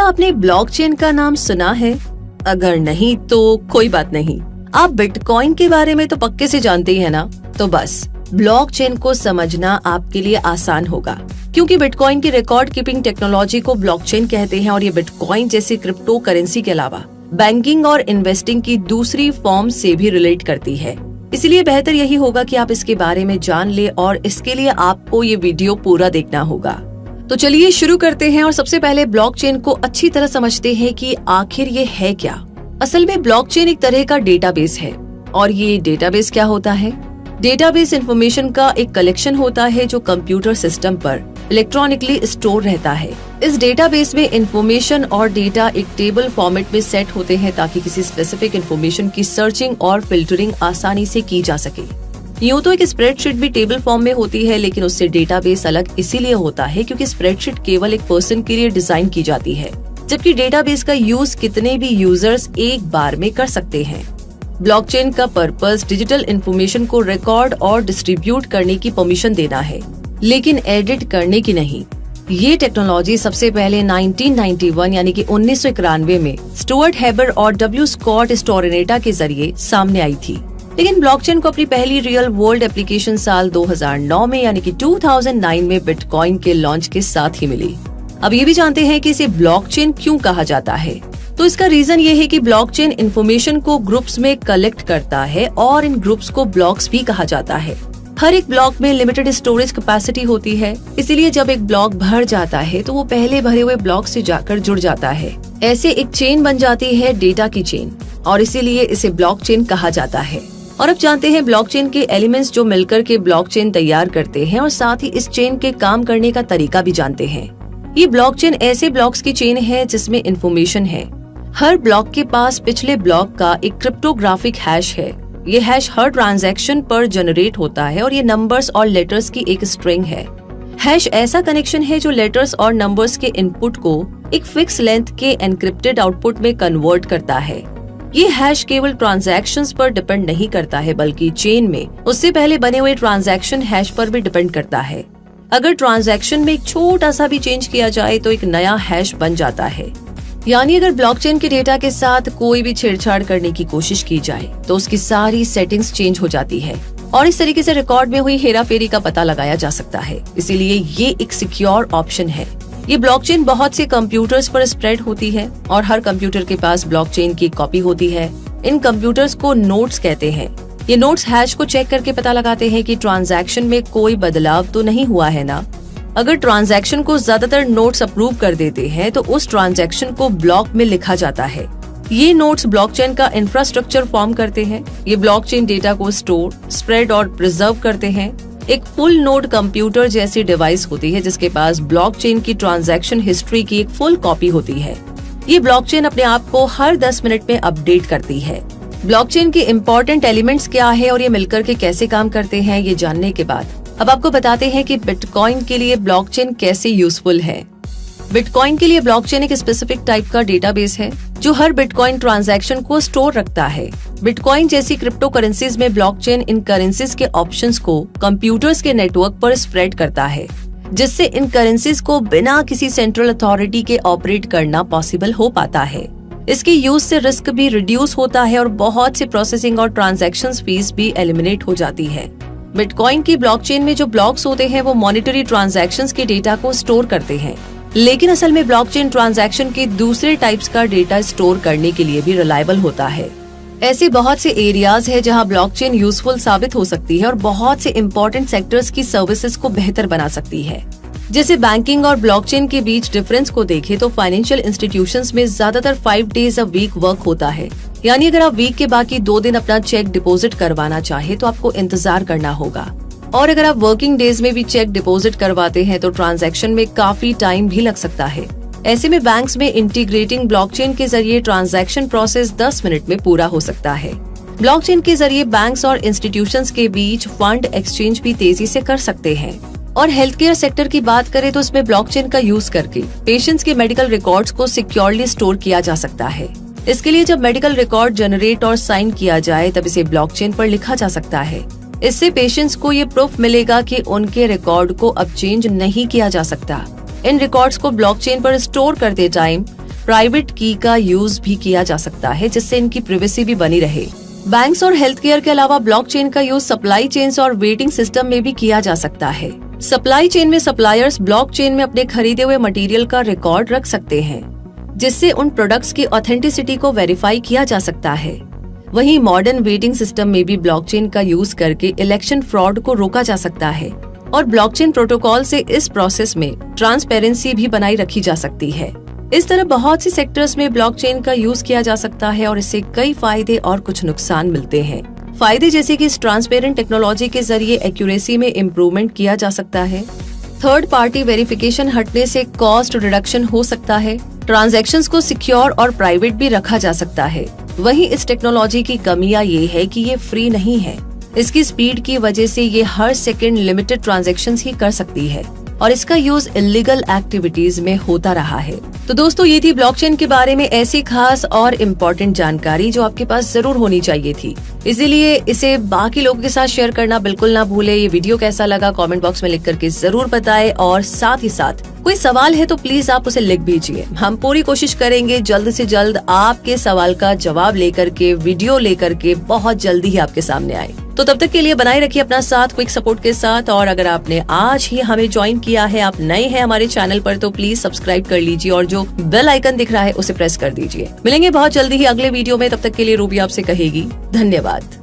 क्या आपने ब्लॉकचेन का नाम सुना है? अगर नहीं तो कोई बात नहीं, आप बिटकॉइन के बारे में तो पक्के से जानते ही है ना। तो बस ब्लॉकचेन को समझना आपके लिए आसान होगा, क्योंकि बिटकॉइन की रिकॉर्ड कीपिंग टेक्नोलॉजी को ब्लॉकचेन कहते हैं और ये बिटकॉइन जैसी क्रिप्टो करेंसी के अलावा बैंकिंग और इन्वेस्टिंग की दूसरी फॉर्म से भी रिलेट करती है। इसलिए बेहतर यही होगा कि आप इसके बारे में जान ले और इसके लिए आपको ये वीडियो पूरा देखना होगा। तो चलिए शुरू करते हैं और सबसे पहले ब्लॉकचेन को अच्छी तरह समझते हैं कि आखिर ये है क्या। असल में ब्लॉकचेन एक तरह का डेटाबेस है। और ये डेटाबेस क्या होता है? डेटाबेस इंफॉर्मेशन का एक कलेक्शन होता है जो कंप्यूटर सिस्टम पर इलेक्ट्रॉनिकली स्टोर रहता है। इस डेटाबेस में इंफॉर्मेशन और डेटा एक टेबल फॉर्मेट में सेट होते हैं ताकि किसी स्पेसिफिक इंफॉर्मेशन की सर्चिंग और फिल्टरिंग आसानी से की जा सके। यूँ तो एक स्प्रेडशीट भी टेबल फॉर्म में होती है, लेकिन उससे डेटाबेस अलग इसीलिए होता है क्योंकि स्प्रेडशीट केवल एक पर्सन के लिए डिजाइन की जाती है, जबकि डेटाबेस का यूज कितने भी यूजर्स एक बार में कर सकते हैं। ब्लॉकचेन का पर्पस डिजिटल इंफॉर्मेशन को रिकॉर्ड और डिस्ट्रीब्यूट करने की परमिशन देना है, लेकिन एडिट करने की नहीं। ये टेक्नोलॉजी सबसे पहले 1991 यानी कि 1991 में स्टुअर्ट हेबर और डब्ल्यू स्कॉट स्टोरेनेटा के जरिए सामने आई थी। लेकिन ब्लॉकचेन को अपनी पहली रियल वर्ल्ड एप्लीकेशन साल 2009 में यानी कि 2009 में बिटकॉइन के लॉन्च के साथ ही मिली। अब ये भी जानते हैं कि इसे ब्लॉकचेन क्यों कहा जाता है। तो इसका रीजन ये है कि ब्लॉकचेन इंफॉर्मेशन को ग्रुप्स में कलेक्ट करता है और इन ग्रुप्स को ब्लॉक्स भी कहा जाता है। हर एक ब्लॉक में लिमिटेड स्टोरेज कैपेसिटी होती है, इसीलिए जब एक ब्लॉक भर जाता है तो वो पहले भरे हुए ब्लॉक से जाकर जुड़ जाता है। ऐसे एक चेन बन जाती है डेटा की चेन, और इसीलिए इसे ब्लॉकचेन कहा जाता है। और अब जानते हैं ब्लॉकचेन के एलिमेंट्स जो मिलकर के ब्लॉकचेन तैयार करते हैं और साथ ही इस चेन के काम करने का तरीका भी जानते हैं। ये ब्लॉकचेन ऐसे ब्लॉक्स की चेन है जिसमें इंफॉर्मेशन है। हर ब्लॉक के पास पिछले ब्लॉक का एक क्रिप्टोग्राफिक हैश है। ये हैश हर ट्रांजैक्शन पर जनरेट होता है और ये नंबर्स और लेटर्स की एक स्ट्रिंग है। हैश ऐसा कनेक्शन है जो लेटर्स और नंबर्स के इनपुट को एक फिक्स लेंथ के एनक्रिप्टेड आउटपुट में कन्वर्ट करता है। ये हैश केवल ट्रांजैक्शंस पर डिपेंड नहीं करता है, बल्कि चेन में उससे पहले बने हुए ट्रांजैक्शन हैश पर भी डिपेंड करता है। अगर ट्रांजैक्शन में एक छोटा सा भी चेंज किया जाए तो एक नया हैश बन जाता है। यानी अगर ब्लॉकचेन के डेटा के साथ कोई भी छेड़छाड़ करने की कोशिश की जाए तो उसकी सारी सेटिंग्स चेंज हो जाती है और इस तरीके से रिकॉर्ड में हुई हेराफेरी का पता लगाया जा सकता है। इसीलिए ये एक सिक्योर ऑप्शन है। ये ब्लॉकचेन बहुत से कंप्यूटर्स पर स्प्रेड होती है और हर कंप्यूटर के पास ब्लॉकचेन की कॉपी होती है। इन कंप्यूटर्स को नोड्स कहते हैं। ये नोड्स हैश को चेक करके पता लगाते हैं कि ट्रांजैक्शन में कोई बदलाव तो नहीं हुआ है ना। अगर ट्रांजैक्शन को ज्यादातर नोड्स अप्रूव कर देते हैं तो उस ट्रांजैक्शन को ब्लॉक में लिखा जाता है। ये नोड्स ब्लॉकचेन का इंफ्रास्ट्रक्चर फॉर्म करते हैं। ये ब्लॉकचेन डेटा को स्टोर, स्प्रेड और प्रिजर्व करते हैं। एक फुल नोड कंप्यूटर जैसी डिवाइस होती है जिसके पास ब्लॉकचेन की ट्रांजैक्शन हिस्ट्री की एक फुल कॉपी होती है। ये ब्लॉकचेन अपने आप को हर 10 मिनट में अपडेट करती है। ब्लॉकचेन के इम्पोर्टेंट एलिमेंट्स क्या है और ये मिलकर के कैसे काम करते हैं, ये जानने के बाद अब आपको बताते हैं कि बिटकॉइन के लिए ब्लॉकचेन कैसे यूजफुल है। बिटकॉइन के लिए ब्लॉकचेन एक स्पेसिफिक टाइप का डेटाबेस है जो हर बिटकॉइन ट्रांजैक्शन को स्टोर रखता है। बिटकॉइन जैसी क्रिप्टो करेंसीज में ब्लॉकचेन इन करेंसीज के ऑप्शंस को कंप्यूटर्स के नेटवर्क पर स्प्रेड करता है, जिससे इन करेंसीज को बिना किसी सेंट्रल अथॉरिटी के ऑपरेट करना पॉसिबल हो पाता है। इसके यूज से रिस्क भी रिड्यूस होता है और बहुत से प्रोसेसिंग और ट्रांजैक्शन फीस भी एलिमिनेट हो जाती है। बिटकॉइन की ब्लॉकचेन में जो ब्लॉक्स होते हैं वो मॉनिटरी ट्रांजैक्शंस के डेटा को स्टोर करते हैं, लेकिन असल में ब्लॉकचेन ट्रांजैक्शन के दूसरे टाइप्स का डेटा स्टोर करने के लिए भी रिलायबल होता है। ऐसे बहुत से एरियाज है जहां ब्लॉकचेन यूजफुल साबित हो सकती है और बहुत से इम्पोर्टेंट सेक्टर्स की सर्विसेज को बेहतर बना सकती है। जैसे बैंकिंग और ब्लॉकचेन के बीच डिफरेंस को देखें तो फाइनेंशियल इंस्टीट्यूशंस में ज्यादातर 5 डेज अ वीक वर्क होता है। यानी अगर आप वीक के बाकी 2 दिन अपना चेक डिपॉजिट करवाना चाहे तो आपको इंतजार करना होगा, और अगर आप वर्किंग डेज में भी चेक डिपॉजिट करवाते हैं तो ट्रांजैक्शन में काफी टाइम भी लग सकता है। ऐसे में बैंक्स में इंटीग्रेटिंग ब्लॉकचेन के जरिए ट्रांजैक्शन प्रोसेस 10 मिनट में पूरा हो सकता है। ब्लॉकचेन के जरिए बैंक्स और इंस्टीट्यूशंस के बीच फंड एक्सचेंज भी तेजी से कर सकते हैं। और हेल्थ केयर सेक्टर की बात करें तो इसमें ब्लॉकचेन का यूज करके पेशेंट्स के मेडिकल रिकॉर्ड्स को सिक्योरली स्टोर किया जा सकता है। इसके लिए जब मेडिकल रिकॉर्ड जनरेट और साइन किया जाए तब इसे ब्लॉकचेन पर लिखा जा सकता है। इससे पेशेंट्स को ये प्रूफ मिलेगा कि उनके रिकॉर्ड को अब चेंज नहीं किया जा सकता। इन रिकॉर्ड्स को ब्लॉकचेन पर स्टोर करते टाइम प्राइवेट की का यूज भी किया जा सकता है, जिससे इनकी प्राइवेसी भी बनी रहे। बैंक्स और हेल्थ केयर के अलावा ब्लॉकचेन का यूज सप्लाई चेन्स और वेटिंग सिस्टम में भी किया जा सकता है। सप्लाई चेन में सप्लायर्स ब्लॉकचेन में अपने खरीदे हुए मटेरियल का रिकॉर्ड रख सकते हैं, जिससे उन प्रोडक्ट्स की ऑथेंटिसिटी को वेरीफाई किया जा सकता है। वहीं मॉडर्न वेटिंग सिस्टम में भी ब्लॉकचेन का यूज करके इलेक्शन फ्रॉड को रोका जा सकता है और ब्लॉकचेन प्रोटोकॉल से इस प्रोसेस में ट्रांसपेरेंसी भी बनाई रखी जा सकती है। इस तरह बहुत सी सेक्टर्स में ब्लॉकचेन का यूज किया जा सकता है और इससे कई फायदे और कुछ नुकसान मिलते हैं। फायदे जैसे कि इस ट्रांसपेरेंट टेक्नोलॉजी के जरिए एक्यूरेसी में इम्प्रूवमेंट किया जा सकता है। थर्ड पार्टी वेरिफिकेशन हटने से कॉस्ट रिडक्शन हो सकता है। ट्रांजैक्शंस को सिक्योर और प्राइवेट भी रखा जा सकता है। वहीं इस टेक्नोलॉजी की कमियां ये है कि ये फ्री नहीं है। इसकी स्पीड की वजह से ये हर सेकंड लिमिटेड ट्रांजैक्शंस ही कर सकती है और इसका यूज इलीगल एक्टिविटीज में होता रहा है। तो दोस्तों, ये थी ब्लॉकचेन के बारे में ऐसी खास और इम्पोर्टेंट जानकारी जो आपके पास जरूर होनी चाहिए थी। इसीलिए इसे बाकी लोगों के साथ शेयर करना बिल्कुल ना भूले। ये वीडियो कैसा लगा कमेंट बॉक्स में लिख करके जरूर बताएं और साथ ही साथ कोई सवाल है तो प्लीज आप उसे लिख दीजिए। हम पूरी कोशिश करेंगे जल्द से जल्द आपके सवाल का जवाब लेकर के, वीडियो लेकर के बहुत जल्दी ही आपके सामने आए। तो तब तक के लिए बनाए रखिए अपना साथ क्विक सपोर्ट के साथ। और अगर आपने आज ही हमें ज्वाइन किया है, आप नए हैं हमारे चैनल पर, तो प्लीज सब्सक्राइब कर लीजिए और जो बेल आइकन दिख रहा है उसे प्रेस कर दीजिए। मिलेंगे बहुत जल्दी ही अगले वीडियो में। तब तक के लिए रूबी आपसे कहेगी धन्यवाद।